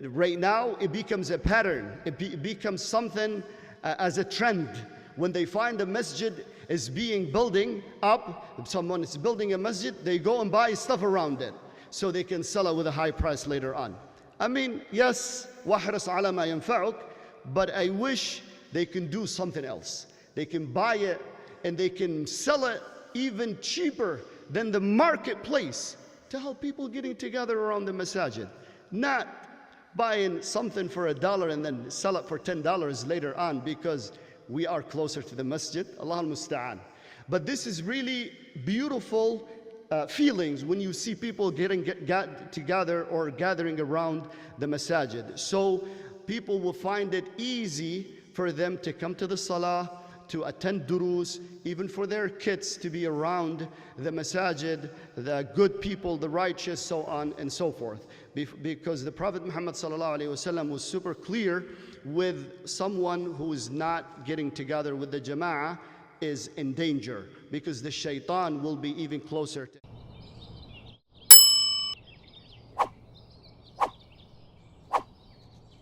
Right now, it becomes a pattern. It becomes something as a trend. When they find a masjid is being building up, someone is building a masjid, they go and buy stuff around it so they can sell it with a high price later on. I mean, yes, وَاحْرِصْ عَلَى مَا يَنْفَعُكَ, but I wish they can do something else. They can buy it and they can sell it even cheaper than the marketplace to help people getting together around the masajid. Not buying something for $1 and then sell it for $10 later on because we are closer to the masjid. Allah al-Musta'an. But this is really beautiful feelings when you see people getting together or gathering around the masajid. So people will find it easy for them to come to the salah, to attend durus, even for their kids to be around the masajid, the good people, the righteous, so on and so forth. Because the Prophet Muhammad ﷺ was super clear with someone who is not getting together with the jama'ah is in danger, because the shaitan will be even closer to